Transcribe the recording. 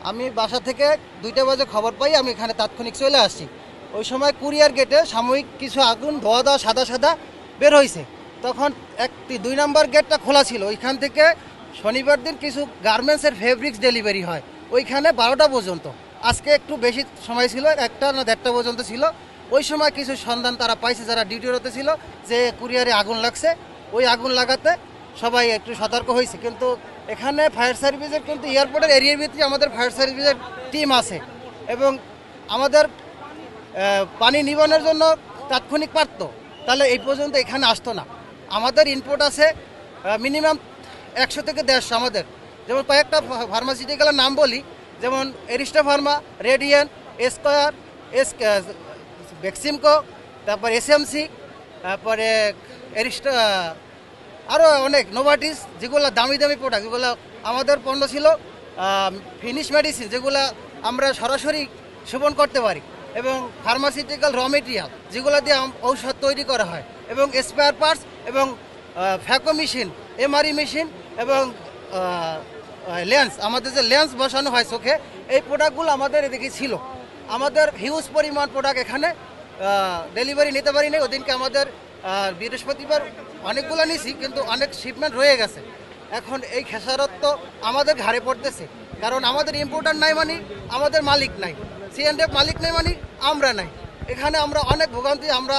আমি বাসা থেকে 2টা বাজে খবর পাই, আমি এখানে তাৎক্ষণিক চলে আসছি। ওই সময় কুরিয়ার গেটে সাময়িক কিছু আগুন ধোয়া ধোয়া সাদা সাদা বের হয়েছে। তখন 2 নম্বর গেটটা খোলা ছিল। ওইখান থেকে শনিবার দিন কিছু গার্মেন্টসের ফেব্রিক্স ডেলিভারি হয় ওইখানে 12টা পর্যন্ত। আজকে একটু বেশি সময় ছিল, 1টা না 1:30টা পর্যন্ত ছিল। ওই সময় কিছু সন্ধান তারা পাইছে যারা ডিউটিরতে ছিল যে কুরিয়ারে আগুন লাগছে। ওই আগুন লাগাতে সবাই একটু সতর্ক হয়েছে। কিন্তু এখানে ফায়ার সার্ভিসের কিন্তু এয়ারপোর্টের এরিয়ার ভিতরে আমাদের ফায়ার সার্ভিসের টিম আছে এবং আমাদের পানি নিবানোর জন্য তাৎক্ষণিক পারত, তাহলে এই পর্যন্ত এখানে আসতো না। আমাদের ইনপুট আছে মিনিমাম 100 থেকে 150। আমাদের যেমন কয়েকটা ফার্মাসিউটিক্যালের নাম বলি, যেমন এরিস্টা ফার্মা, রেডিয়ান, স্কয়ার, ভ্যাক্সিমকো, তারপর এসএমসি, তারপরে এরিস্টা, আরও অনেক নোভাটিস, যেগুলো দামি দামি প্রোডাক্ট, যেগুলো আমাদের পণ্য ছিল ফিনিশ মেডিসিন, যেগুলো আমরা সরাসরি সেবন করতে পারি, এবং ফার্মাসিউটিক্যাল র মেটেরিয়াল যেগুলো দিয়ে ঔষধ তৈরি করা হয়, এবং স্পেয়ার পার্টস, এবং ফ্যাকো মেশিন, এমআরই মেশিন, এবং লেন্স, আমাদের যে লেন্স বসানো হয় চোখে, এই প্রোডাক্টগুলো আমাদের এদিকে ছিল। আমাদের হিউজ পরিমাণ প্রোডাক্ট এখানে ডেলিভারি নিতে পারিনি। ওদিনকে আমাদের বৃহস্পতিবার অনেকগুলো নিছি, কিন্তু অনেক শিপমেন্ট রয়ে গেছে। এখন এই খেসারত আমাদের ঘাড়ে পড়তেছে, কারণ আমাদের ইম্পোর্টার নাই মানে আমাদের মালিক নাই, সিএনএফ মালিক নাই মানে আমরা নাই। এখানে আমরা অনেক ভোগান্তি আমরা